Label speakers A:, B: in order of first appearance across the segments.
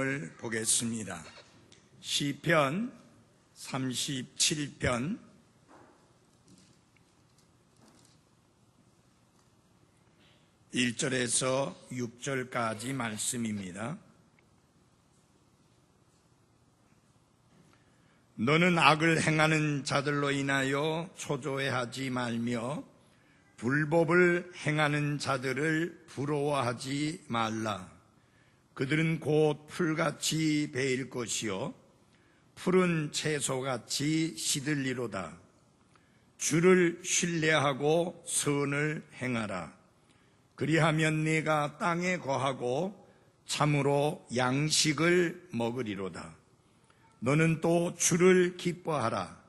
A: 을 보겠습니다. 시편 37편 1절에서 6절까지 말씀입니다. 너는 악을 행하는 자들로 인하여 초조해하지 말며 불법을 행하는 자들을 부러워하지 말라. 그들은 곧 풀같이 베일 것이요 푸른 채소같이 시들리로다. 주를 신뢰하고 선을 행하라. 그리하면 네가 땅에 거하고 참으로 양식을 먹으리로다. 너는 또 주를 기뻐하라.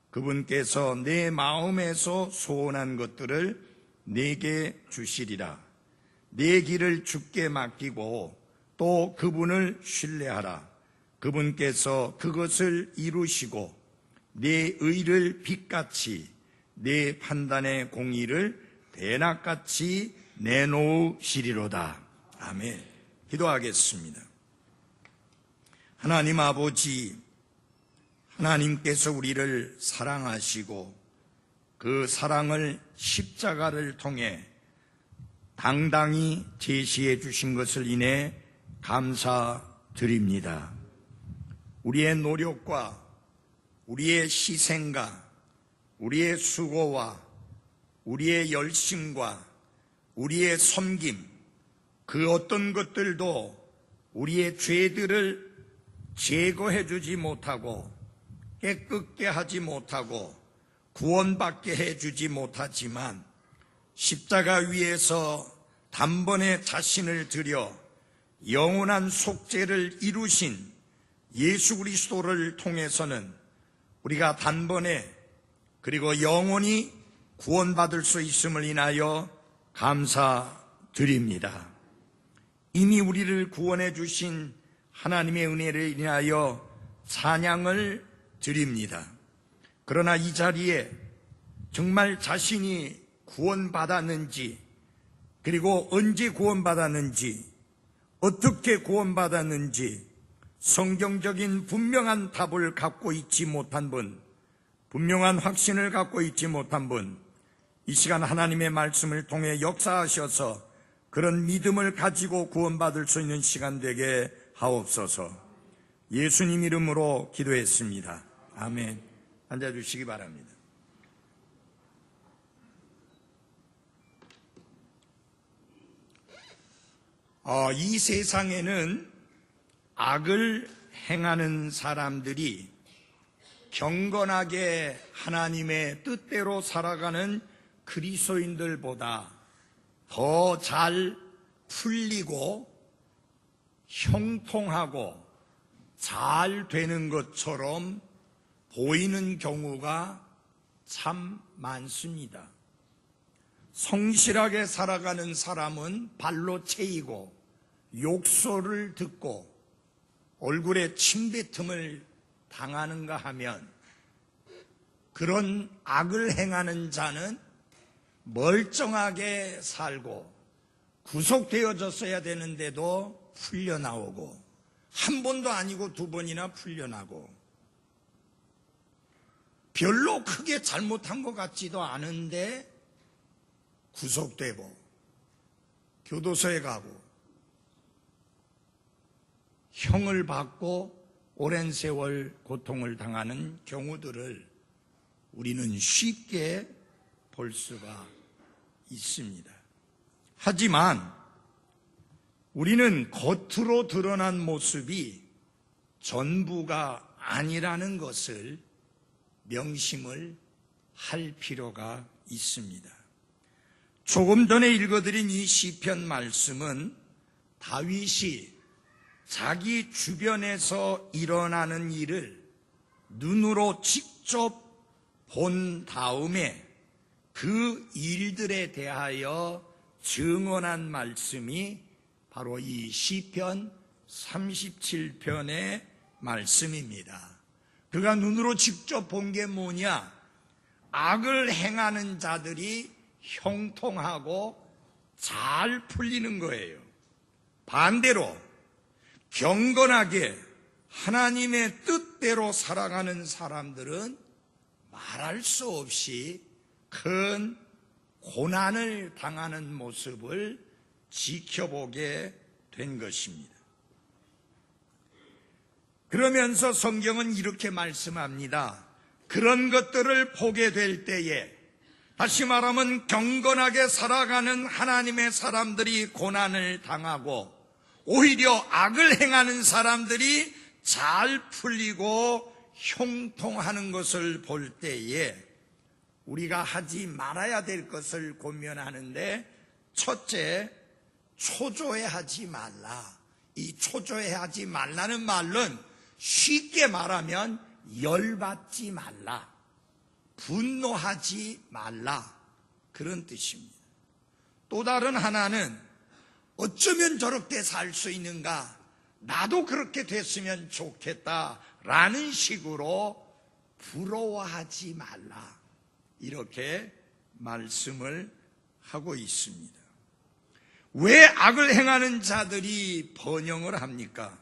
A: 그분께서 내 마음에서 소원한 것들을 네게 주시리라. 네 길을 주께 맡기고 또 그분을 신뢰하라. 그분께서 그것을 이루시고 네 의를 빛같이 네 판단의 공의를 대낮같이 내놓으시리로다. 아멘. 기도하겠습니다. 하나님 아버지, 하나님께서 우리를 사랑하시고 그 사랑을 십자가를 통해 당당히 제시해 주신 것을 인해 감사드립니다. 우리의 노력과 우리의 희생과 우리의 수고와 우리의 열심과 우리의 섬김, 그 어떤 것들도 우리의 죄들을 제거해 주지 못하고 깨끗게 하지 못하고 구원받게 해주지 못하지만 십자가 위에서 단번에 자신을 드려 영원한 속죄를 이루신 예수 그리스도를 통해서는 우리가 단번에 그리고 영원히 구원받을 수 있음을 인하여 감사드립니다. 이미 우리를 구원해 주신 하나님의 은혜를 인하여 찬양을 드립니다. 그러나 이 자리에 정말 자신이 구원받았는지, 그리고 언제 구원받았는지, 어떻게 구원받았는지 성경적인 분명한 답을 갖고 있지 못한 분, 분명한 확신을 갖고 있지 못한 분, 이 시간 하나님의 말씀을 통해 역사하셔서 그런 믿음을 가지고 구원받을 수 있는 시간 되게 하옵소서. 예수님 이름으로 기도했습니다. 아멘. 앉아주시기 바랍니다. 이 세상에는 악을 행하는 사람들이 경건하게 하나님의 뜻대로 살아가는 그리스도인들보다 더 잘 풀리고 형통하고 잘 되는 것처럼 보이는 경우가 참 많습니다. 성실하게 살아가는 사람은 발로 채이고 욕설을 듣고 얼굴에 침뱉음을 당하는가 하면, 그런 악을 행하는 자는 멀쩡하게 살고 구속되어졌어야 되는데도 풀려나오고, 한 번도 아니고 두 번이나 풀려나고, 별로 크게 잘못한 것 같지도 않은데 구속되고 교도소에 가고 형을 받고 오랜 세월 고통을 당하는 경우들을 우리는 쉽게 볼 수가 있습니다. 하지만 우리는 겉으로 드러난 모습이 전부가 아니라는 것을 명심을 할 필요가 있습니다. 조금 전에 읽어드린 이 시편 말씀은 다윗이 자기 주변에서 일어나는 일을 눈으로 직접 본 다음에 그 일들에 대하여 증언한 말씀이 바로 이 시편 37편의 말씀입니다. 그가 눈으로 직접 본 게 뭐냐? 악을 행하는 자들이 형통하고 잘 풀리는 거예요. 반대로 경건하게 하나님의 뜻대로 살아가는 사람들은 말할 수 없이 큰 고난을 당하는 모습을 지켜보게 된 것입니다. 그러면서 성경은 이렇게 말씀합니다. 그런 것들을 보게 될 때에, 다시 말하면 경건하게 살아가는 하나님의 사람들이 고난을 당하고 오히려 악을 행하는 사람들이 잘 풀리고 형통하는 것을 볼 때에 우리가 하지 말아야 될 것을 고면하는데, 첫째, 초조해하지 말라. 이 초조해하지 말라는 말은 쉽게 말하면 열받지 말라, 분노하지 말라, 그런 뜻입니다. 또 다른 하나는 어쩌면 저렇게 살 수 있는가, 나도 그렇게 됐으면 좋겠다라는 식으로 부러워하지 말라, 이렇게 말씀을 하고 있습니다. 왜 악을 행하는 자들이 번영을 합니까?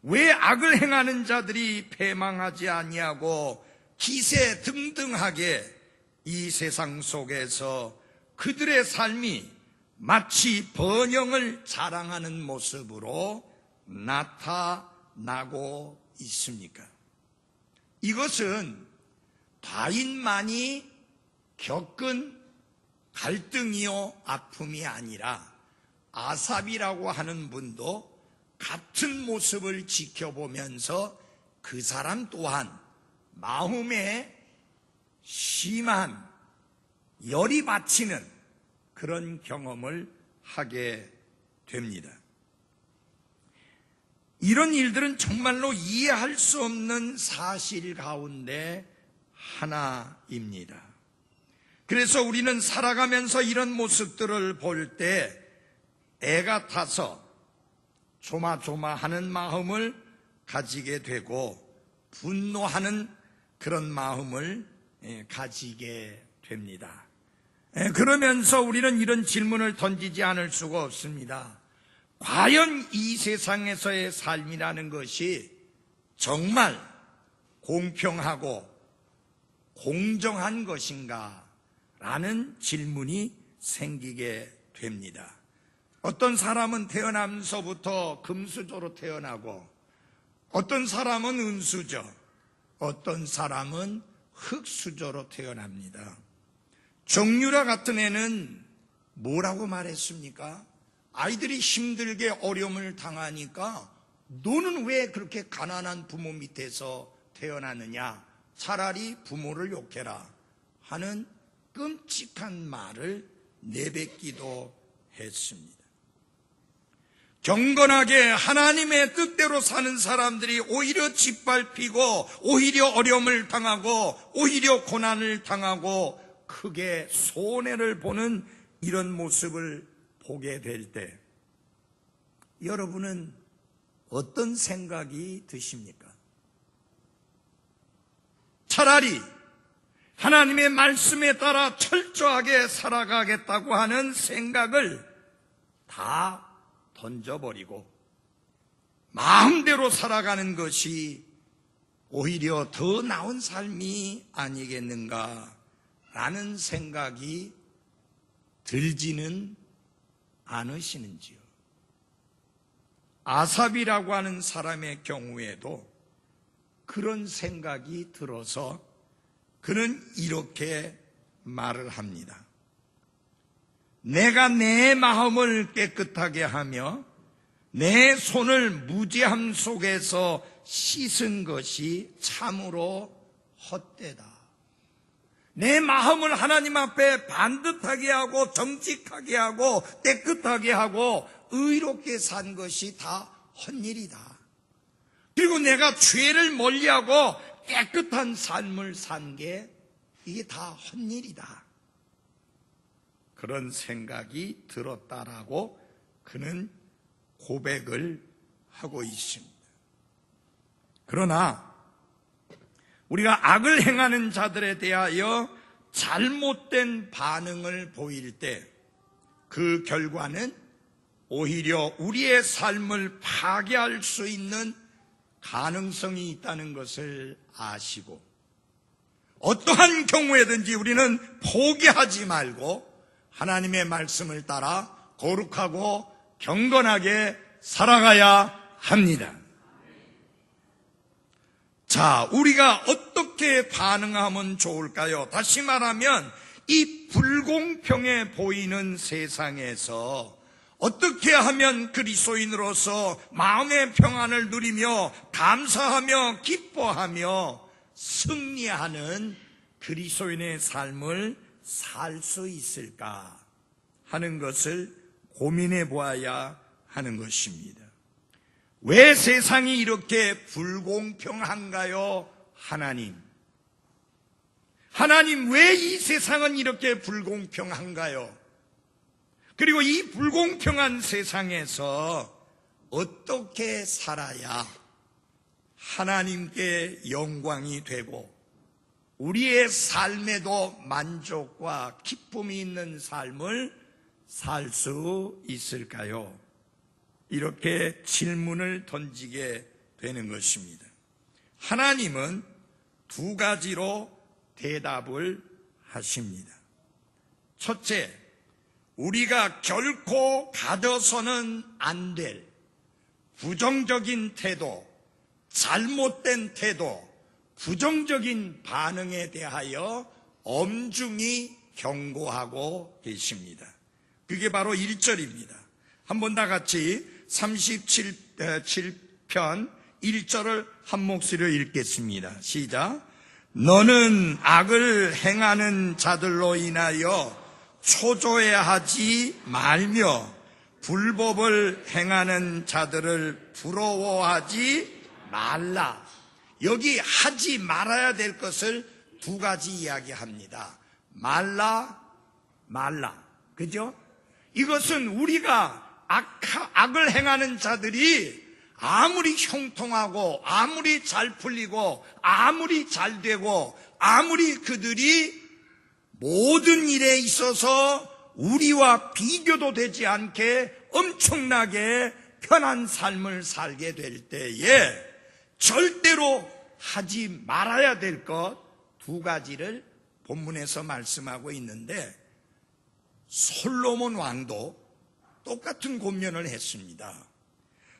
A: 왜 악을 행하는 자들이 패망하지 아니하고 기세등등하게 이 세상 속에서 그들의 삶이 마치 번영을 자랑하는 모습으로 나타나고 있습니까? 이것은 다인만이 겪은 갈등이요 아픔이 아니라 아삽이라고 하는 분도 같은 모습을 지켜보면서 그 사람 또한 마음에 심한 열이 받치는 그런 경험을 하게 됩니다. 이런 일들은 정말로 이해할 수 없는 사실 가운데 하나입니다. 그래서 우리는 살아가면서 이런 모습들을 볼 때 애가 타서 조마조마하는 마음을 가지게 되고 분노하는 그런 마음을 가지게 됩니다. 그러면서 우리는 이런 질문을 던지지 않을 수가 없습니다. 과연 이 세상에서의 삶이라는 것이 정말 공평하고 공정한 것인가? 라는 질문이 생기게 됩니다. 어떤 사람은 태어나면서부터 금수저로 태어나고, 어떤 사람은 은수저, 어떤 사람은 흙수저로 태어납니다. 정유라 같은 애는 뭐라고 말했습니까? 아이들이 힘들게 어려움을 당하니까 너는 왜 그렇게 가난한 부모 밑에서 태어나느냐, 차라리 부모를 욕해라 하는 끔찍한 말을 내뱉기도 했습니다. 경건하게 하나님의 뜻대로 사는 사람들이 오히려 짓밟히고, 오히려 어려움을 당하고, 오히려 고난을 당하고 크게 손해를 보는 이런 모습을 보게 될 때 여러분은 어떤 생각이 드십니까? 차라리 하나님의 말씀에 따라 철저하게 살아가겠다고 하는 생각을 다 던져버리고 마음대로 살아가는 것이 오히려 더 나은 삶이 아니겠는가 라는 생각이 들지는 않으시는지요? 아삽이라고 하는 사람의 경우에도 그런 생각이 들어서 그는 이렇게 말을 합니다. 내가 내 마음을 깨끗하게 하며 내 손을 무죄함 속에서 씻은 것이 참으로 헛되다. 내 마음을 하나님 앞에 반듯하게 하고 정직하게 하고 깨끗하게 하고 의롭게 산 것이 다 헛일이다. 그리고 내가 죄를 멀리하고 깨끗한 삶을 산 게 이게 다 헛일이다. 그런 생각이 들었다라고 그는 고백을 하고 있습니다. 그러나 우리가 악을 행하는 자들에 대하여 잘못된 반응을 보일 때 그 결과는 오히려 우리의 삶을 파괴할 수 있는 가능성이 있다는 것을 아시고 어떠한 경우에든지 우리는 포기하지 말고 하나님의 말씀을 따라 거룩하고 경건하게 살아가야 합니다. 자, 우리가 어떻게 반응하면 좋을까요? 다시 말하면 이 불공평해 보이는 세상에서 어떻게 하면 그리스도인으로서 마음의 평안을 누리며 감사하며 기뻐하며 승리하는 그리스도인의 삶을 살 수 있을까 하는 것을 고민해 보아야 하는 것입니다. 왜 세상이 이렇게 불공평한가요? 하나님, 왜 이 세상은 이렇게 불공평한가요? 그리고 이 불공평한 세상에서 어떻게 살아야 하나님께 영광이 되고 우리의 삶에도 만족과 기쁨이 있는 삶을 살 수 있을까요? 이렇게 질문을 던지게 되는 것입니다. 하나님은 두 가지로 대답을 하십니다. 첫째, 우리가 결코 가져서는 안 될 부정적인 태도, 잘못된 태도, 부정적인 반응에 대하여 엄중히 경고하고 계십니다. 그게 바로 1절입니다. 한번 다 같이 37편 1절을 한 목소리로 읽겠습니다. 시작. 너는 악을 행하는 자들로 인하여 초조해하지 말며 불법을 행하는 자들을 부러워하지 말라. 여기 하지 말아야 될 것을 두 가지 이야기합니다. 말라. 그죠? 이것은 우리가 악을 행하는 자들이 아무리 형통하고 아무리 잘 풀리고 아무리 잘 되고 아무리 그들이 모든 일에 있어서 우리와 비교도 되지 않게 엄청나게 편한 삶을 살게 될 때에 절대로 하지 말아야 될 것 두 가지를 본문에서 말씀하고 있는데 솔로몬 왕도 똑같은 권면을 했습니다.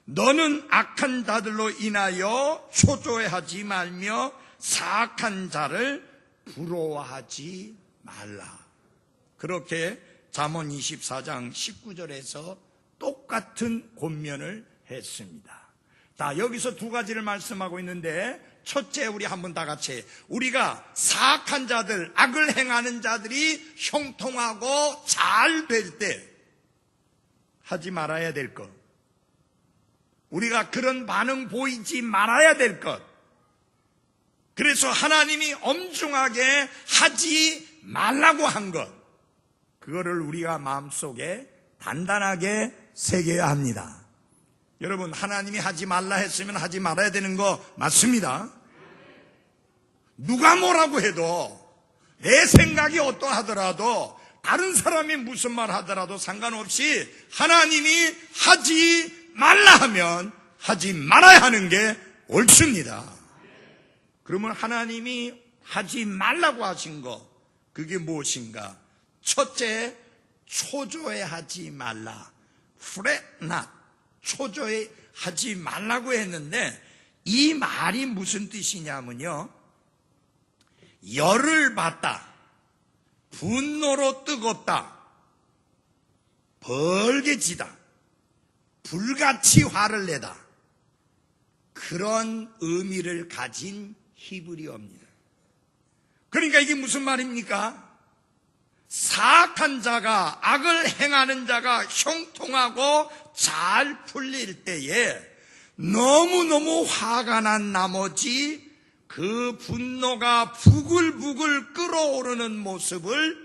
A: 너는 악한 자들로 인하여 초조해하지 말며 사악한 자를 부러워하지 말라. 그렇게 잠언 24장 19절에서 똑같은 권면을 했습니다. 자, 여기서 두 가지를 말씀하고 있는데 첫째, 우리 한번 다 같이 우리가 사악한 자들, 악을 행하는 자들이 형통하고 잘 될 때 하지 말아야 될 것, 우리가 그런 반응 보이지 말아야 될 것, 그래서 하나님이 엄중하게 하지 말라고 한 것, 그거를 우리가 마음속에 단단하게 새겨야 합니다. 여러분, 하나님이 하지 말라 했으면 하지 말아야 되는 거 맞습니다. 누가 뭐라고 해도 내 생각이 어떠하더라도 다른 사람이 무슨 말 하더라도 상관없이 하나님이 하지 말라 하면 하지 말아야 하는 게 옳습니다. 그러면 하나님이 하지 말라고 하신 거, 그게 무엇인가? 첫째, 초조해하지 말라. fret not. 초조해하지 말라고 했는데 이 말이 무슨 뜻이냐면요, 열을 받다, 분노로 뜨겁다, 벌개지다, 불같이 화를 내다, 그런 의미를 가진 히브리어입니다. 그러니까 이게 무슨 말입니까? 사악한 자가, 악을 행하는 자가 형통하고 잘 풀릴 때에 너무너무 화가 난 나머지 그 분노가 부글부글 끓어오르는 모습을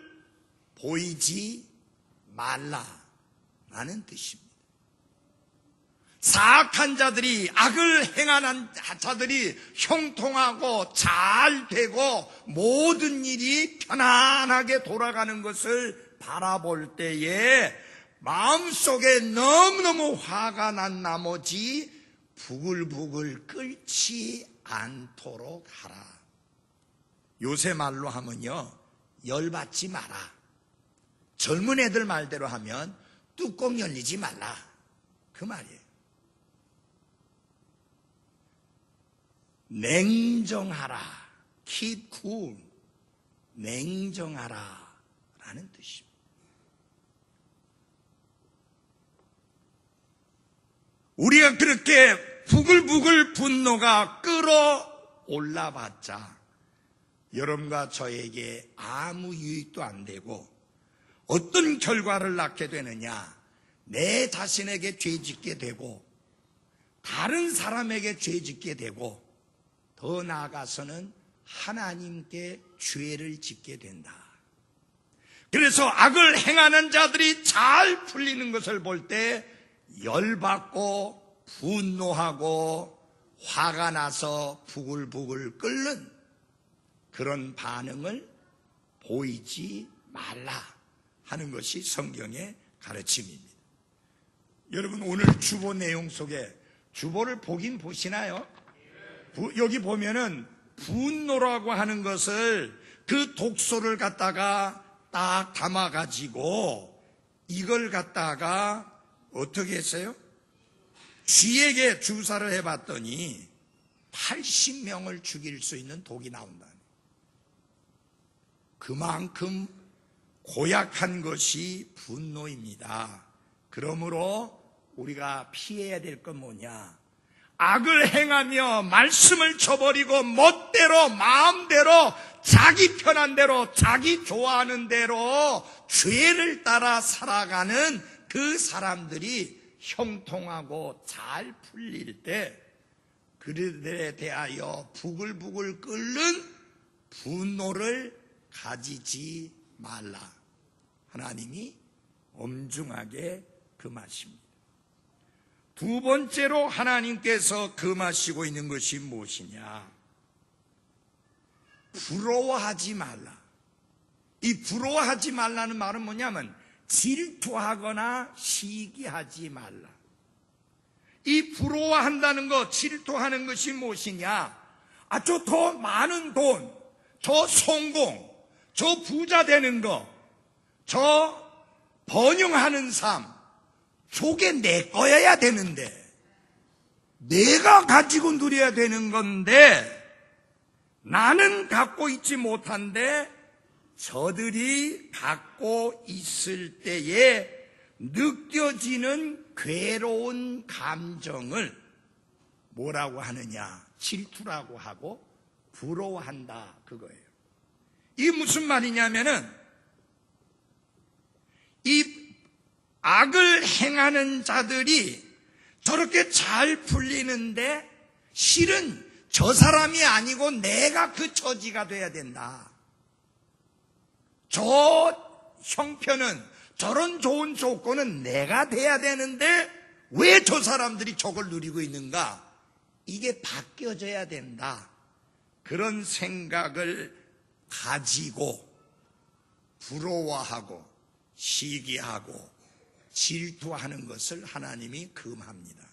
A: 보이지 말라라는 뜻입니다. 사악한 자들이, 악을 행하는 자들이 형통하고 잘 되고 모든 일이 편안하게 돌아가는 것을 바라볼 때에 마음속에 너무너무 화가 난 나머지 부글부글 끓지 않도록 하라. 요새 말로 하면요, 열받지 마라. 젊은 애들 말대로 하면 뚜껑 열리지 말라, 그 말이에요. 냉정하라, keep cool, 냉정하라 라는 뜻입니다. 우리가 그렇게 부글부글 분노가 끓어올라 봤자 여러분과 저에게 아무 유익도 안 되고 어떤 결과를 낳게 되느냐, 내 자신에게 죄짓게 되고 다른 사람에게 죄짓게 되고 더 나아가서는 하나님께 죄를 짓게 된다. 그래서 악을 행하는 자들이 잘 풀리는 것을 볼 때 열받고 분노하고 화가 나서 부글부글 끓는 그런 반응을 보이지 말라 하는 것이 성경의 가르침입니다. 여러분, 오늘 주보 내용 속에 주보를 보긴 보시나요? 여기 보면은 분노라고 하는 것을 그 독소를 갖다가 딱 담아가지고 이걸 갖다가 어떻게 했어요? 쥐에게 주사를 해봤더니 80명을 죽일 수 있는 독이 나온다. 그만큼 고약한 것이 분노입니다. 그러므로 우리가 피해야 될 건 뭐냐? 악을 행하며 말씀을 쳐버리고 멋대로 마음대로 자기 편한 대로 자기 좋아하는 대로 죄를 따라 살아가는 그 사람들이 형통하고 잘 풀릴 때 그들에 대하여 부글부글 끓는 분노를 가지지 말라. 하나님이 엄중하게 금하십니다. 두 번째로 하나님께서 금하시고 있는 것이 무엇이냐? 부러워하지 말라. 이 부러워하지 말라는 말은 뭐냐면 질투하거나 시기하지 말라. 이 부러워한다는 것, 질투하는 것이 무엇이냐? 저 더 많은 돈, 저 성공, 저 부자 되는 거, 저 번영하는 삶, 저게 내 거여야 되는데, 내가 가지고 누려야 되는 건데 나는 갖고 있지 못한데 저들이 갖고 있을 때에 느껴지는 괴로운 감정을 뭐라고 하느냐? 질투라고 하고 부러워한다, 그거예요. 이게 무슨 말이냐면은 이 악을 행하는 자들이 저렇게 잘 풀리는데 실은 저 사람이 아니고 내가 그 처지가 돼야 된다. 저 형편은, 저런 좋은 조건은 내가 돼야 되는데 왜 저 사람들이 저걸 누리고 있는가? 이게 바뀌어져야 된다. 그런 생각을 가지고 부러워하고 시기하고 질투하는 것을 하나님이 금합니다.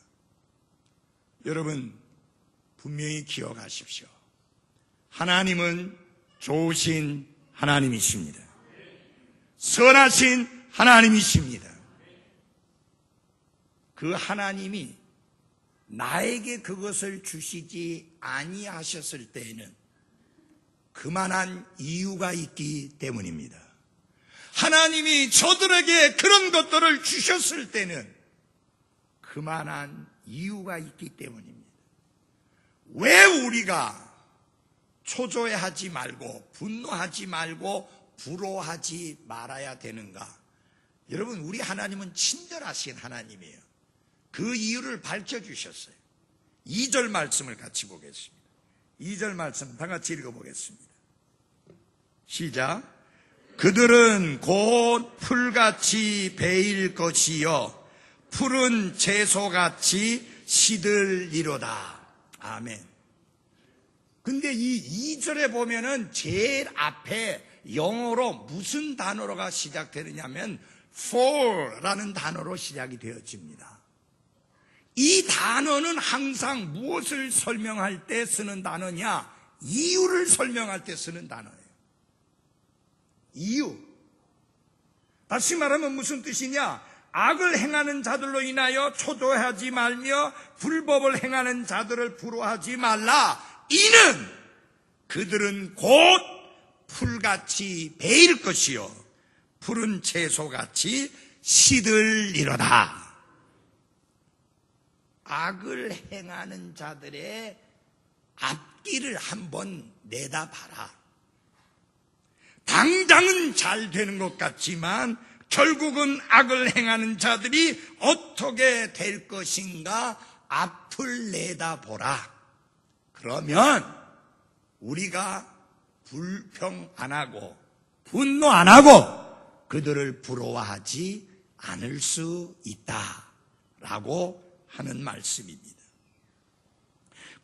A: 여러분, 분명히 기억하십시오. 하나님은 좋으신 하나님이십니다. 선하신 하나님이십니다. 그 하나님이 나에게 그것을 주시지 아니하셨을 때에는 그만한 이유가 있기 때문입니다. 하나님이 저들에게 그런 것들을 주셨을 때는 그만한 이유가 있기 때문입니다. 왜 우리가 초조해하지 말고 분노하지 말고 부러워하지 말아야 되는가? 여러분, 우리 하나님은 친절하신 하나님이에요. 그 이유를 밝혀주셨어요. 2절 말씀을 같이 보겠습니다. 2절 말씀 다 같이 읽어보겠습니다. 시작. 그들은 곧 풀같이 베일 것이요 푸른 채소같이 시들리로다. 아멘. 근데 이 2절에 보면은 제일 앞에 영어로 무슨 단어가 시작되느냐면 for라는 단어로 시작이 되어집니다. 이 단어는 항상 무엇을 설명할 때 쓰는 단어냐? 이유를 설명할 때 쓰는 단어예요. 이유. 다시 말하면 무슨 뜻이냐? 악을 행하는 자들로 인하여 초조하지 말며 불법을 행하는 자들을 부러워하지 말라. 이는 그들은 곧 풀같이 베일 것이요 푸른 채소같이 시들리로다. 악을 행하는 자들의 앞길을 한번 내다봐라. 당장은 잘 되는 것 같지만 결국은 악을 행하는 자들이 어떻게 될 것인가 앞을 내다보라. 그러면 우리가 불평 안 하고 분노 안 하고 그들을 부러워하지 않을 수 있다라고 하는 말씀입니다.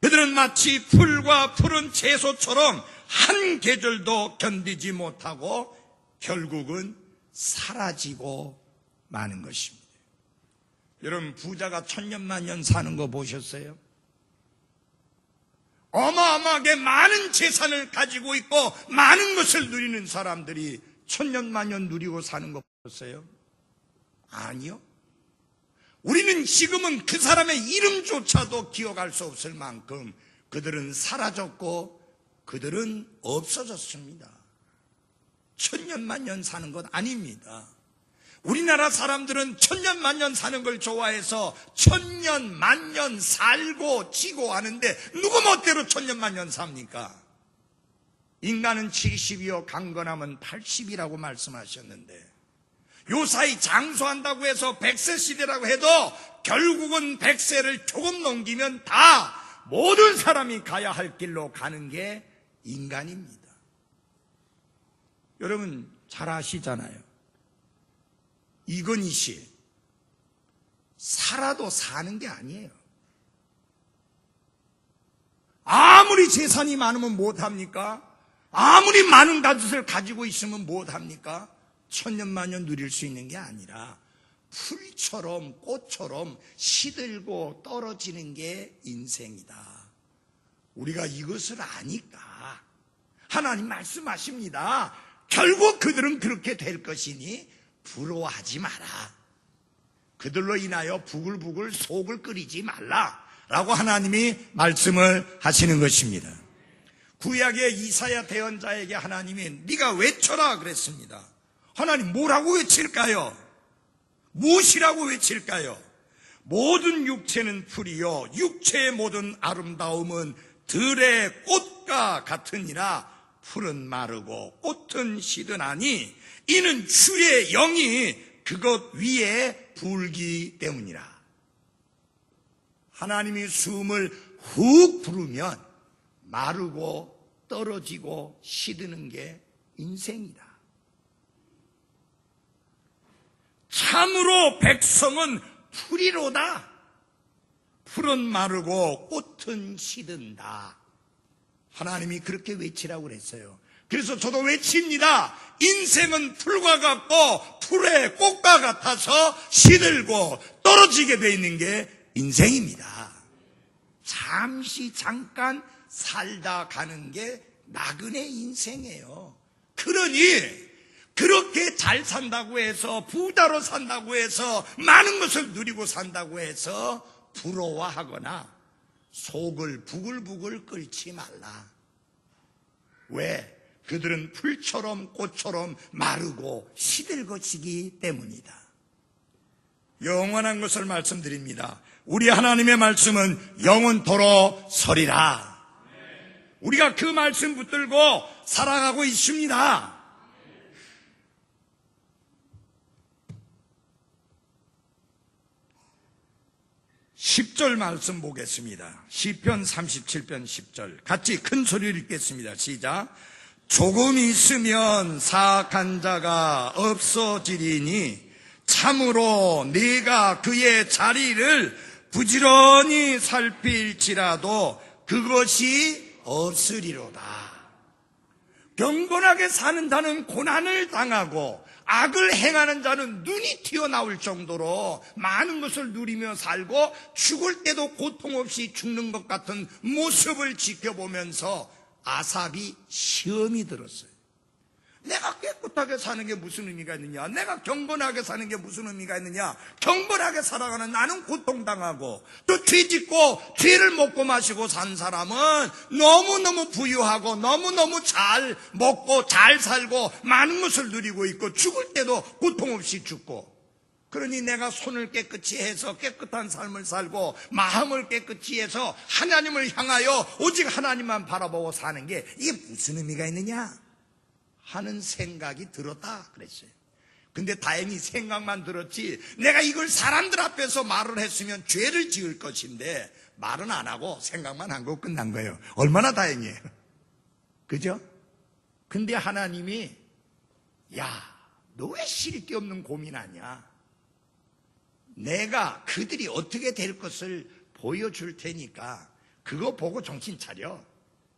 A: 그들은 마치 풀과 푸른 채소처럼 한 계절도 견디지 못하고 결국은 사라지고 마는 것입니다. 여러분, 부자가 천년만년 사는 거 보셨어요? 어마어마하게 많은 재산을 가지고 있고 많은 것을 누리는 사람들이 천년만년 누리고 사는 거 보셨어요? 아니요. 우리는 지금은 그 사람의 이름조차도 기억할 수 없을 만큼 그들은 사라졌고 그들은 없어졌습니다. 천년만년 사는 것 아닙니다. 우리나라 사람들은 천년만년 사는 걸 좋아해서 천년 만년 살고 지고 하는데 누구 멋대로 천년만년 삽니까? 인간은 70이요 강건하면 80이라고 말씀하셨는데 요사이 장수한다고 해서 100세 시대라고 해도 결국은 100세를 조금 넘기면 다 모든 사람이 가야 할 길로 가는 게 인간입니다. 여러분 잘 아시잖아요. 이건희 씨 살아도 사는 게 아니에요. 아무리 재산이 많으면 못합니까? 아무리 많은 가짓을 가지고 있으면 못합니까? 천년만년 누릴 수 있는 게 아니라 풀처럼 꽃처럼 시들고 떨어지는 게 인생이다. 우리가 이것을 아니까 하나님 말씀하십니다. 결국 그들은 그렇게 될 것이니 부러워하지 마라. 그들로 인하여 부글부글 속을 끓이지 말라 라고 하나님이 말씀을 하시는 것입니다. 구약의 이사야 대언자에게 하나님이 네가 외쳐라 그랬습니다. 하나님 뭐라고 외칠까요? 무엇이라고 외칠까요? 모든 육체는 풀이요 육체의 모든 아름다움은 들의 꽃과 같으니라. 풀은 마르고 꽃은 시드나니 이는 주의 영이 그것 위에 불기 때문이라. 하나님이 숨을 훅 부르면 마르고 떨어지고 시드는 게 인생이다. 참으로 백성은 풀이로다. 풀은 마르고 꽃은 시든다. 하나님이 그렇게 외치라고 그랬어요. 그래서 저도 외칩니다. 인생은 풀과 같고 풀의 꽃과 같아서 시들고 떨어지게 돼 있는 게 인생입니다. 잠시 잠깐 살다 가는 게 나그네 인생이에요. 그러니 그렇게 잘 산다고 해서 부자로 산다고 해서 많은 것을 누리고 산다고 해서 부러워하거나 속을 부글부글 끓이지 말라. 왜? 그들은 풀처럼 꽃처럼 마르고 시들 것이기 때문이다. 영원한 것을 말씀드립니다. 우리 하나님의 말씀은 영원토록 서리라. 우리가 그 말씀 붙들고 살아가고 있습니다. 10절 말씀 보겠습니다. 시편 37편 10절 같이 큰 소리를 읽겠습니다. 시작. 조금 있으면 사악한 자가 없어지리니 참으로 네가 그의 자리를 부지런히 살필지라도 그것이 없으리로다. 경건하게 사는 자는 고난을 당하고 악을 행하는 자는 눈이 튀어나올 정도로 많은 것을 누리며 살고 죽을 때도 고통 없이 죽는 것 같은 모습을 지켜보면서 아삽이 시험이 들었어요. 내가 깨끗하게 사는 게 무슨 의미가 있느냐? 내가 경건하게 사는 게 무슨 의미가 있느냐? 경건하게 살아가는 나는 고통당하고 또 죄짓고 죄를 먹고 마시고 산 사람은 너무너무 부유하고 너무너무 잘 먹고 잘 살고 많은 것을 누리고 있고 죽을 때도 고통 없이 죽고, 그러니 내가 손을 깨끗이 해서 깨끗한 삶을 살고 마음을 깨끗이 해서 하나님을 향하여 오직 하나님만 바라보고 사는 게 이게 무슨 의미가 있느냐 하는 생각이 들었다 그랬어요. 근데 다행히 생각만 들었지 내가 이걸 사람들 앞에서 말을 했으면 죄를 지을 것인데 말은 안 하고 생각만 한 거 끝난 거예요. 얼마나 다행이에요. 그죠? 근데 하나님이 야, 너 왜 쉴 게 없는 고민하냐? 내가 그들이 어떻게 될 것을 보여줄 테니까 그거 보고 정신 차려.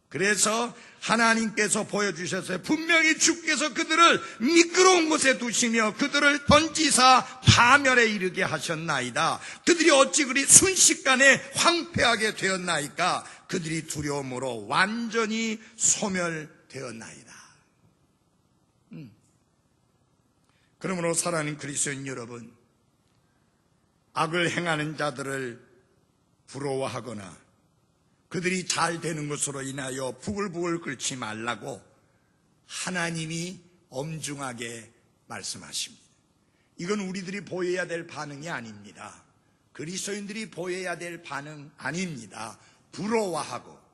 A: 그래서 하나님께서 보여주셨어요. 분명히 주께서 그들을 미끄러운 곳에 두시며 그들을 던지사 파멸에 이르게 하셨나이다. 그들이 어찌 그리 순식간에 황폐하게 되었나이까? 그들이 두려움으로 완전히 소멸되었나이다. 그러므로 사랑하는 그리스도인 여러분, 악을 행하는 자들을 부러워하거나 그들이 잘 되는 것으로 인하여 부글부글 끓지 말라고 하나님이 엄중하게 말씀하십니다. 이건 우리들이 보여야 될 반응이 아닙니다. 그리스도인들이 보여야 될 반응 아닙니다. 부러워하고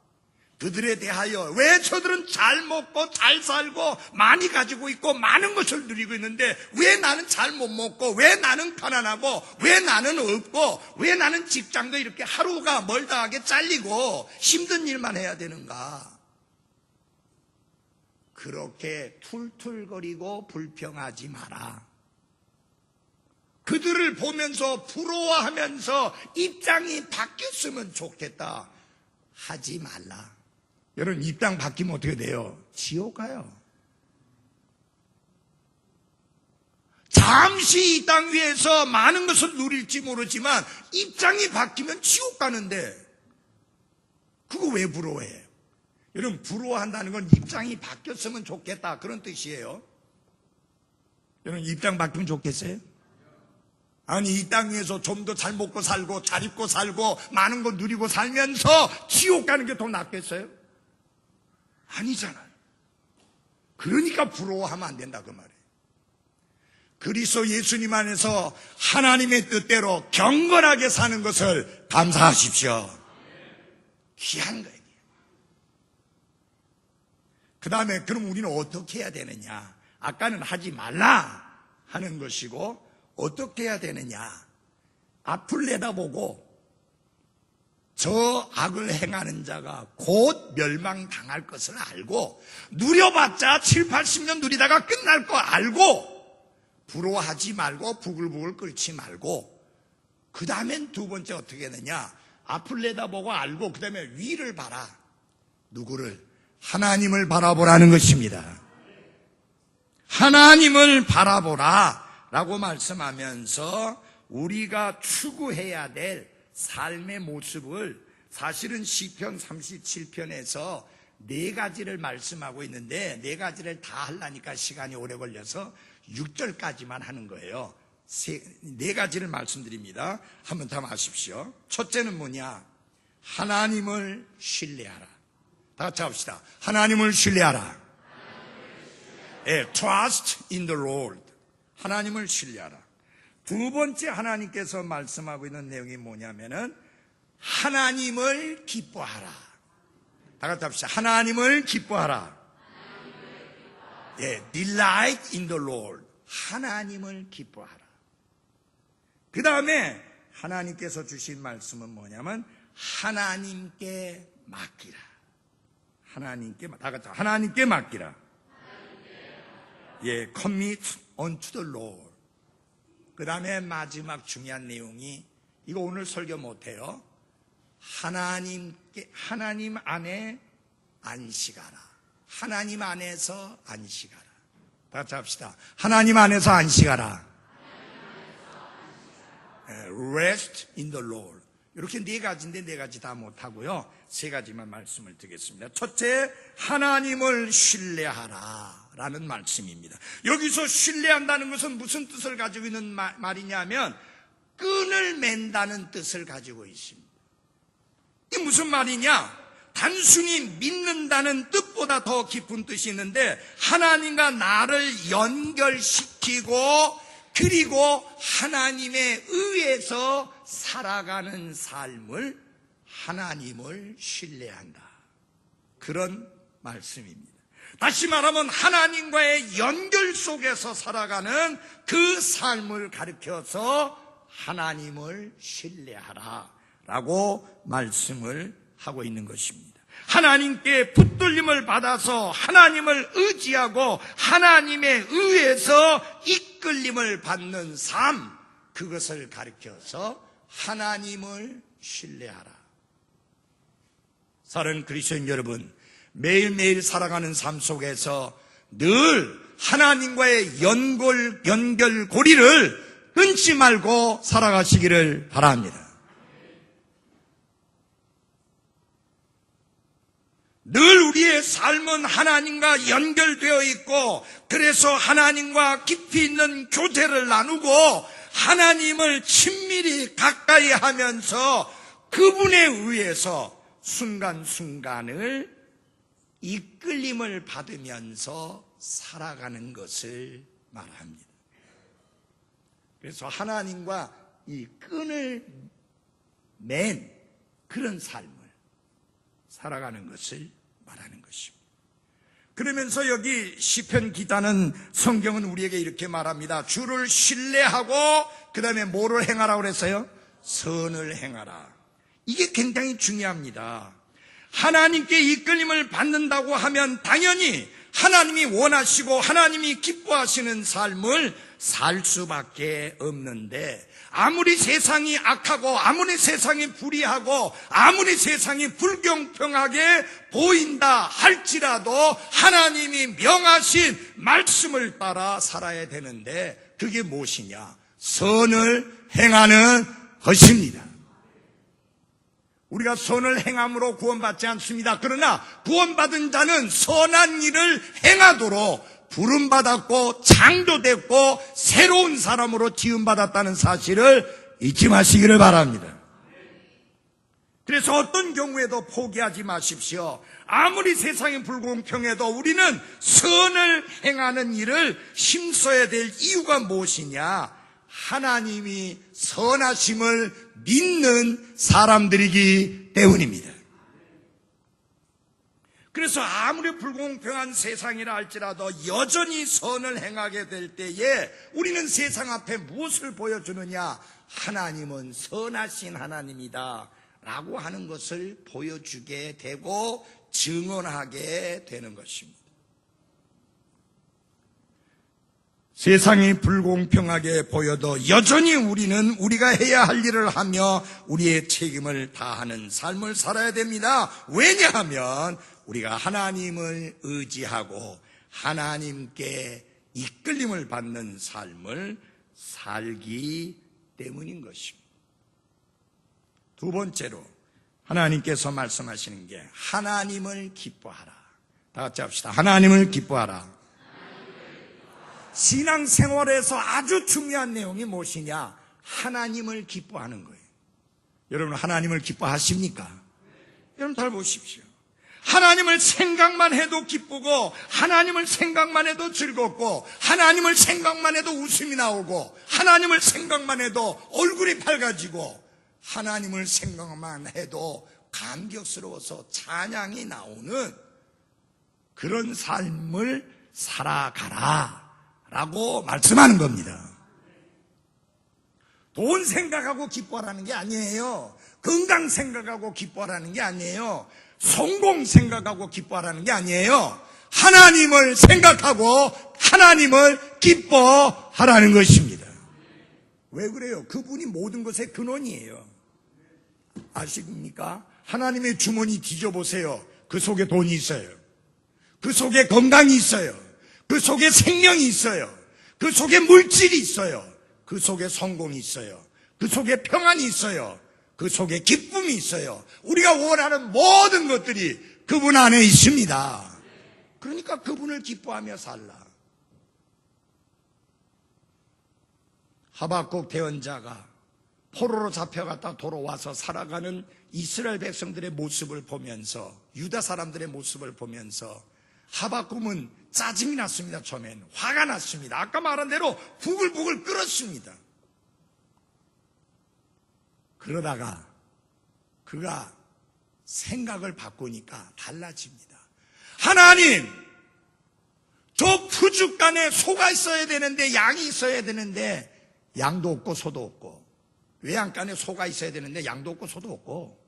A: 그들에 대하여 왜 저들은 잘 먹고 잘 살고 많이 가지고 있고 많은 것을 누리고 있는데 왜 나는 잘 못 먹고 왜 나는 가난하고 왜 나는 없고 왜 나는 직장도 이렇게 하루가 멀다하게 잘리고 힘든 일만 해야 되는가? 그렇게 툴툴거리고 불평하지 마라. 그들을 보면서 부러워하면서 입장이 바뀌었으면 좋겠다 하지 말라. 여러분, 입장 바뀌면 어떻게 돼요? 지옥 가요. 잠시 이 땅 위에서 많은 것을 누릴지 모르지만 입장이 바뀌면 지옥 가는데 그거 왜 부러워해요? 여러분, 부러워한다는 건 입장이 바뀌었으면 좋겠다 그런 뜻이에요. 여러분, 입장 바뀌면 좋겠어요? 아니, 이 땅 위에서 좀 더 잘 먹고 살고 잘 입고 살고 많은 거 누리고 살면서 지옥 가는 게 더 낫겠어요? 아니잖아요. 그러니까 부러워하면 안 된다 그 말이에요. 그리스도 예수님 안에서 하나님의 뜻대로 경건하게 사는 것을 감사하십시오. 귀한 거예요. 그 다음에 그럼 우리는 어떻게 해야 되느냐? 아까는 하지 말라 하는 것이고 어떻게 해야 되느냐? 앞을 내다보고 저 악을 행하는 자가 곧 멸망당할 것을 알고 누려봤자 7, 80년 누리다가 끝날 거 알고 부러워하지 말고 부글부글 끓지 말고 그 다음엔 두 번째 어떻게 되느냐? 앞을 내다보고 알고 그 다음에 위를 봐라. 누구를? 하나님을 바라보라는 것입니다. 하나님을 바라보라 라고 말씀하면서 우리가 추구해야 될 삶의 모습을 사실은 시편 37편에서 네 가지를 말씀하고 있는데 네 가지를 다 하려니까 시간이 오래 걸려서 6절까지만 하는 거예요. 네 가지를 말씀드립니다. 한번 다 마십시오. 첫째는 뭐냐? 하나님을 신뢰하라. 다 같이 합시다. 하나님을 신뢰하라. Trust in the Lord. 하나님을 신뢰하라. 두 번째 하나님께서 말씀하고 있는 내용이 뭐냐면은 하나님을 기뻐하라. 다 같이 합시다. 하나님을 기뻐하라. Delight in the Lord. 하나님을 기뻐하라. 그 다음에 하나님께서 주신 말씀은 뭐냐면 하나님께 맡기라. 하나님께, 다 같이 하나님께 맡기라. Commit unto the Lord. 그 다음에 마지막 중요한 내용이 이거 오늘 설교 못해요. 하나님 안에 안식하라. 하나님 안에서 안식하라. 다 같이 합시다. 하나님 안에서 안식하라. Rest in the Lord. 이렇게 네 가지인데 네 가지 다 못하고요. 세 가지만 말씀을 드리겠습니다. 첫째, 하나님을 신뢰하라 라는 말씀입니다. 여기서 신뢰한다는 것은 무슨 뜻을 가지고 있는 말이냐면 끈을 맨다는 뜻을 가지고 있습니다. 이게 무슨 말이냐? 단순히 믿는다는 뜻보다 더 깊은 뜻이 있는데 하나님과 나를 연결시키고 그리고 하나님에 의해서 살아가는 삶을 하나님을 신뢰한다. 그런 말씀입니다. 다시 말하면 하나님과의 연결 속에서 살아가는 그 삶을 가르쳐서 하나님을 신뢰하라 라고 말씀을 하고 있는 것입니다. 하나님께 붙들림을 받아서 하나님을 의지하고 하나님에 의해서 이끌림을 받는 삶, 그것을 가르쳐서 하나님을 신뢰하라. 사랑하는 그리스도인 여러분, 매일매일 살아가는 삶 속에서 늘 하나님과의 연결고리를 끊지 말고 살아가시기를 바랍니다. 늘 우리의 삶은 하나님과 연결되어 있고 그래서 하나님과 깊이 있는 교제를 나누고 하나님을 친밀히 가까이 하면서 그분에 의해서 순간순간을 이끌림을 받으면서 살아가는 것을 말합니다. 그래서 하나님과 이 끈을 맨 그런 삶을 살아가는 것을 말하는 것입니다. 그러면서 여기 시편 기자는 성경은 우리에게 이렇게 말합니다. 주를 신뢰하고 그 다음에 뭐를 행하라고 그랬어요? 선을 행하라. 이게 굉장히 중요합니다. 하나님께 이끌림을 받는다고 하면 당연히 하나님이 원하시고 하나님이 기뻐하시는 삶을 살 수밖에 없는데 아무리 세상이 악하고 아무리 세상이 불의하고 아무리 세상이 불공평하게 보인다 할지라도 하나님이 명하신 말씀을 따라 살아야 되는데 그게 무엇이냐? 선을 행하는 것입니다. 우리가 선을 행함으로 구원받지 않습니다. 그러나 구원받은 자는 선한 일을 행하도록 부름받았고 창조됐고 새로운 사람으로 지음받았다는 사실을 잊지 마시기를 바랍니다. 그래서 어떤 경우에도 포기하지 마십시오. 아무리 세상이 불공평해도 우리는 선을 행하는 일을 힘써야 될 이유가 무엇이냐? 하나님이 선하심을 믿는 사람들이기 때문입니다. 그래서 아무리 불공평한 세상이라 할지라도 여전히 선을 행하게 될 때에 우리는 세상 앞에 무엇을 보여주느냐? 하나님은 선하신 하나님이다 라고 하는 것을 보여주게 되고 증언하게 되는 것입니다. 세상이 불공평하게 보여도 여전히 우리는 우리가 해야 할 일을 하며 우리의 책임을 다하는 삶을 살아야 됩니다. 왜냐하면 우리가 하나님을 의지하고 하나님께 이끌림을 받는 삶을 살기 때문인 것입니다. 두 번째로 하나님께서 말씀하시는 게 하나님을 기뻐하라. 다 같이 합시다. 하나님을 기뻐하라. 신앙생활에서 아주 중요한 내용이 무엇이냐? 하나님을 기뻐하는 거예요. 여러분 하나님을 기뻐하십니까? 여러분 잘 보십시오. 하나님을 생각만 해도 기쁘고 하나님을 생각만 해도 즐겁고 하나님을 생각만 해도 웃음이 나오고 하나님을 생각만 해도 얼굴이 밝아지고 하나님을 생각만 해도 감격스러워서 찬양이 나오는 그런 삶을 살아가라 라고 말씀하는 겁니다. 돈 생각하고 기뻐하라는 게 아니에요. 건강 생각하고 기뻐하라는 게 아니에요. 성공 생각하고 기뻐하라는 게 아니에요. 하나님을 생각하고 하나님을 기뻐하라는 것입니다. 왜 그래요? 그분이 모든 것의 근원이에요. 아십니까? 하나님의 주머니 뒤져보세요. 그 속에 돈이 있어요. 그 속에 건강이 있어요. 그 속에 생명이 있어요. 그 속에 물질이 있어요. 그 속에 성공이 있어요. 그 속에 평안이 있어요. 그 속에 기쁨이 있어요. 우리가 원하는 모든 것들이 그분 안에 있습니다. 그러니까 그분을 기뻐하며 살라. 하박국 대언자가 포로로 잡혀갔다 돌아와서 살아가는 이스라엘 백성들의 모습을 보면서, 유다 사람들의 모습을 보면서 하박국은 짜증이 났습니다. 처음엔 화가 났습니다. 아까 말한 대로 부글부글 끓었습니다. 그러다가 그가 생각을 바꾸니까 달라집니다. 하나님, 저 푸죽간에 소가 있어야 되는데, 양이 있어야 되는데 양도 없고 소도 없고, 외양간에 소가 있어야 되는데 양도 없고 소도 없고,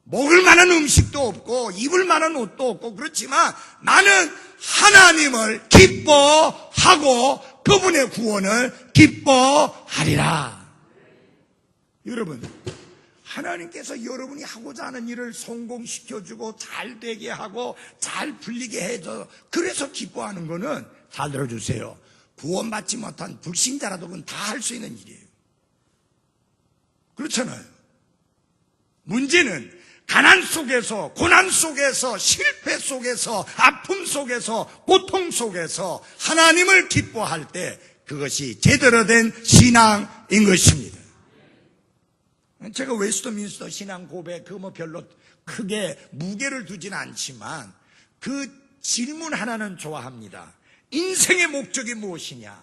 A: 먹을 만한 음식도 없고 입을 만한 옷도 없고, 그렇지만 나는 하나님을 기뻐하고 그분의 구원을 기뻐하리라. 여러분, 하나님께서 여러분이 하고자 하는 일을 성공시켜주고 잘 되게 하고 잘 풀리게 해줘, 그래서 기뻐하는 거는, 잘 들어주세요, 구원받지 못한 불신자라도 그건 다 할 수 있는 일이에요. 그렇잖아요. 문제는 가난 속에서, 고난 속에서, 실패 속에서, 아픔 속에서, 고통 속에서 하나님을 기뻐할 때 그것이 제대로 된 신앙인 것입니다. 제가 웨스트민스터 신앙 고백 그거 별로 크게 무게를 두지는 않지만 그 질문 하나는 좋아합니다. 인생의 목적이 무엇이냐?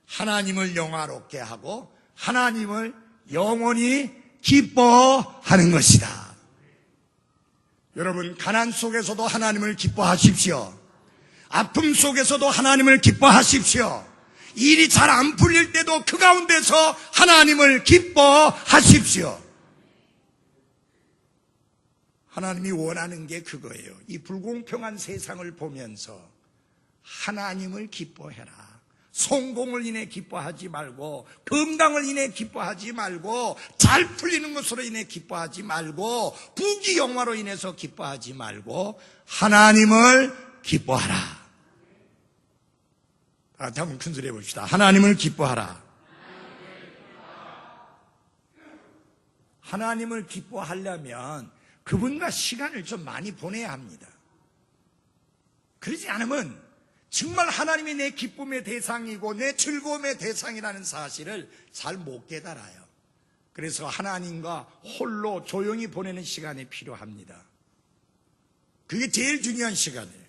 A: 하나님을 영화롭게 하고 하나님을 영원히 기뻐하는 것이다. 여러분, 가난 속에서도 하나님을 기뻐하십시오. 아픔 속에서도 하나님을 기뻐하십시오. 일이 잘 안 풀릴 때도 그 가운데서 하나님을 기뻐하십시오. 하나님이 원하는 게 그거예요. 이 불공평한 세상을 보면서 하나님을 기뻐해라. 성공을 인해 기뻐하지 말고, 건강을 인해 기뻐하지 말고, 잘 풀리는 것으로 인해 기뻐하지 말고, 부귀영화로 인해서 기뻐하지 말고 하나님을 기뻐하라. 한번 큰 소리 해봅시다. 하나님을 기뻐하라. 하나님을 기뻐하려면 그분과 시간을 좀 많이 보내야 합니다. 그러지 않으면 정말 하나님이 내 기쁨의 대상이고 내 즐거움의 대상이라는 사실을 잘 못 깨달아요. 그래서 하나님과 홀로 조용히 보내는 시간이 필요합니다. 그게 제일 중요한 시간이에요.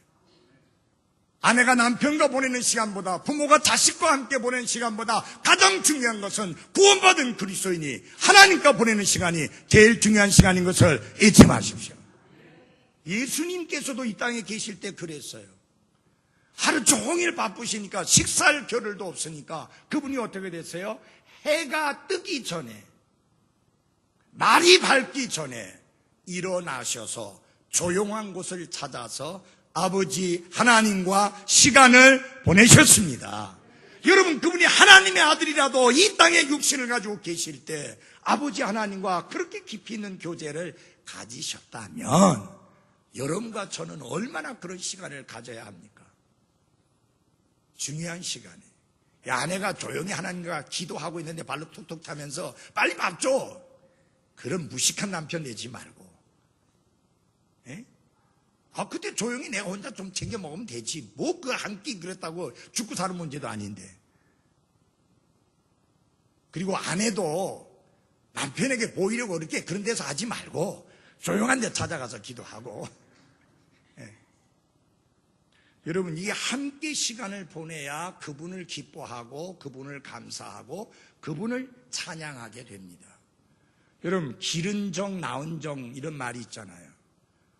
A: 아내가 남편과 보내는 시간보다, 부모가 자식과 함께 보내는 시간보다 가장 중요한 것은 구원받은 그리스도인이 하나님과 보내는 시간이 제일 중요한 시간인 것을 잊지 마십시오. 예수님께서도 이 땅에 계실 때 그랬어요. 하루 종일 바쁘시니까 식사할 겨를도 없으니까 그분이 어떻게 됐어요? 해가 뜨기 전에, 날이 밝기 전에 일어나셔서 조용한 곳을 찾아서 아버지 하나님과 시간을 보내셨습니다. 여러분, 그분이 하나님의 아들이라도 이 땅에 육신을 가지고 계실 때 아버지 하나님과 그렇게 깊이 있는 교제를 가지셨다면 여러분과 저는 얼마나 그런 시간을 가져야 합니까? 중요한 시간에 아내가 조용히 하나님과 기도하고 있는데 발로 툭툭 타면서 빨리 밥 줘, 그런 무식한 남편 내지 말고, 그때 조용히 내가 혼자 좀 챙겨 먹으면 되지. 뭐 그 한 끼 그랬다고 죽고 사는 문제도 아닌데. 그리고 아내도 남편에게 보이려고 그렇게 그런 데서 하지 말고 조용한 데 찾아가서 기도하고. 여러분, 이게 함께 시간을 보내야 그분을 기뻐하고 그분을 감사하고 그분을 찬양하게 됩니다. 여러분, 기른 정 나은 정 이런 말이 있잖아요.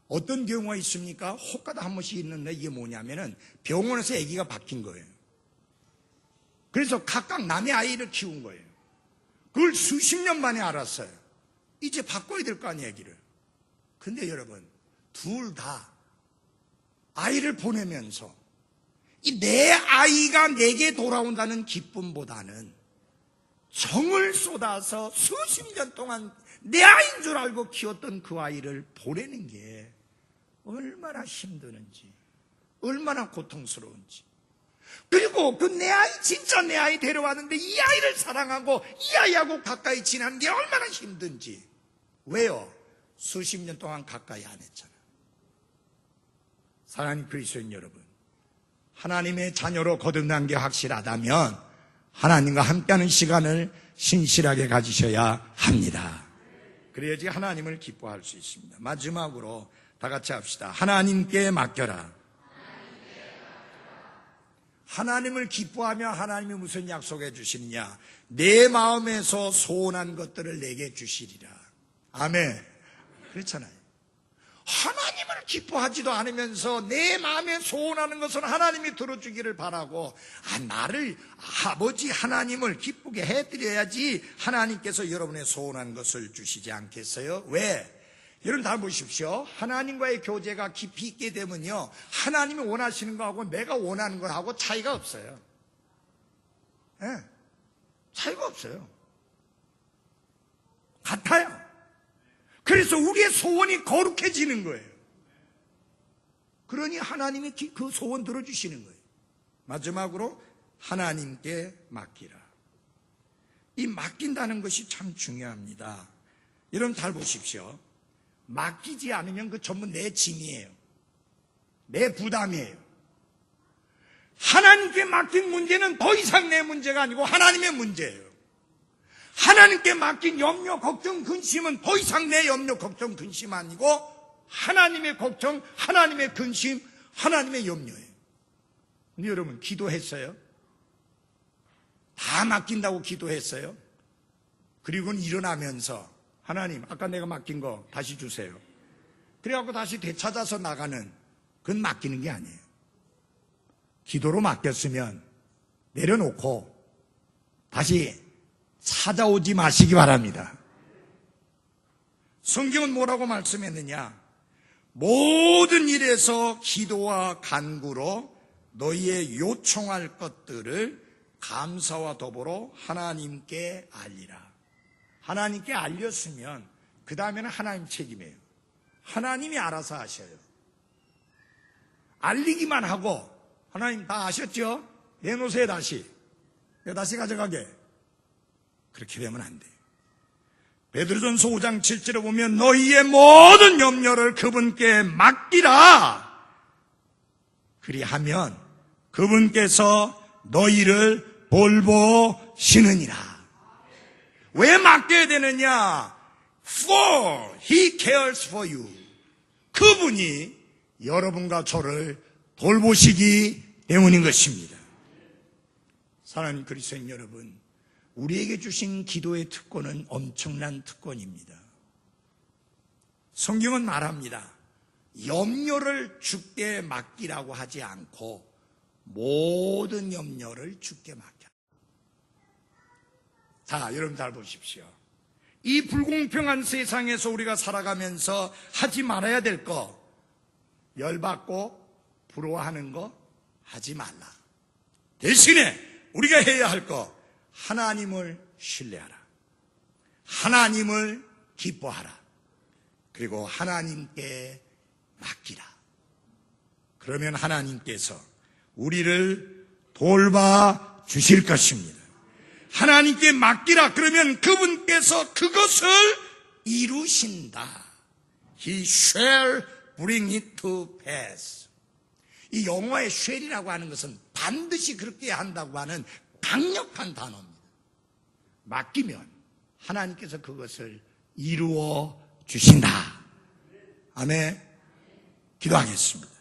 A: 어떤 경우가 있습니까? 혹가다 한 번씩 있는데 이게 뭐냐면은 병원에서 아기가 바뀐 거예요. 그래서 각각 남의 아이를 키운 거예요. 그걸 수십 년 만에 알았어요. 이제 바꿔야 될 거 아니에요, 아기를. 근데 여러분, 둘 다 아이를 보내면서 이 내 아이가 내게 돌아온다는 기쁨보다는 정을 쏟아서 수십 년 동안 내 아이인 줄 알고 키웠던 그 아이를 보내는 게 얼마나 힘드는지, 얼마나 고통스러운지. 그리고 그 내 아이, 진짜 내 아이 데려왔는데 이 아이를 사랑하고 이 아이하고 가까이 지내는 게 얼마나 힘든지. 왜요? 수십 년 동안 가까이 안 했잖아. 사랑하는 그리스도인 여러분, 하나님의 자녀로 거듭난 게 확실하다면 하나님과 함께하는 시간을 신실하게 가지셔야 합니다. 그래야지 하나님을 기뻐할 수 있습니다. 마지막으로 다 같이 합시다. 하나님께 맡겨라. 하나님을 기뻐하며 하나님이 무슨 약속해 주시느냐? 내 마음에서 소원한 것들을 내게 주시리라. 아멘. 그렇잖아요. 하나님을 기뻐하지도 않으면서 내 마음에 소원하는 것은 하나님이 들어주기를 바라고, 나를 아버지 하나님을 기쁘게 해드려야지 하나님께서 여러분의 소원한 것을 주시지 않겠어요? 왜? 여러분 다 보십시오. 하나님과의 교제가 깊이 있게 되면요, 하나님이 원하시는 거하고 내가 원하는 거하고 차이가 없어요. 네, 차이가 없어요. 같아요. 그래서 우리의 소원이 거룩해지는 거예요. 그러니 하나님이 그 소원 들어주시는 거예요. 마지막으로 하나님께 맡기라. 이 맡긴다는 것이 참 중요합니다. 여러분 잘 보십시오. 맡기지 않으면 그 전부 내 짐이에요. 내 부담이에요. 하나님께 맡긴 문제는 더 이상 내 문제가 아니고 하나님의 문제예요. 하나님께 맡긴 염려, 걱정, 근심은 더 이상 내 염려, 걱정, 근심 아니고 하나님의 걱정, 하나님의 근심, 하나님의 염려예요. 근데 여러분 기도했어요? 다 맡긴다고 기도했어요? 그리고는 일어나면서 하나님, 아까 내가 맡긴 거 다시 주세요. 그래갖고 다시 되찾아서 나가는, 그건 맡기는 게 아니에요. 기도로 맡겼으면 내려놓고 다시 찾아오지 마시기 바랍니다. 성경은 뭐라고 말씀했느냐? 모든 일에서 기도와 간구로 너희의 요청할 것들을 감사와 더불어 하나님께 알리라. 하나님께 알렸으면 그 다음에는 하나님 책임이에요. 하나님이 알아서 하셔요. 알리기만 하고 하나님 다 아셨죠? 내놓으세요 다시. 내가 다시 가져가게. 그렇게 되면 안 돼요. 베드로전서 5장 7절에 보면 너희의 모든 염려를 그분께 맡기라. 그리하면 그분께서 너희를 돌보시느니라. 왜 맡겨야 되느냐? For He cares for you. 그분이 여러분과 저를 돌보시기 때문인 것입니다. 사랑하는 그리스도인 여러분, 우리에게 주신 기도의 특권은 엄청난 특권입니다. 성경은 말합니다. 염려를 주께 맡기라고 하지 않고 모든 염려를 주께 맡겨. 자, 여러분 잘 보십시오. 이 불공평한 세상에서 우리가 살아가면서 하지 말아야 될 거, 열받고 부러워하는 거 하지 말라. 대신에 우리가 해야 할 거, 하나님을 신뢰하라. 하나님을 기뻐하라. 그리고 하나님께 맡기라. 그러면 하나님께서 우리를 돌봐 주실 것입니다. 하나님께 맡기라. 그러면 그분께서 그것을 이루신다. He shall bring it to pass. 이 영어의 shall이라고 하는 것은 반드시 그렇게 한다고 하는 강력한 단어입니다. 맡기면 하나님께서 그것을 이루어 주신다. 아멘. 기도하겠습니다.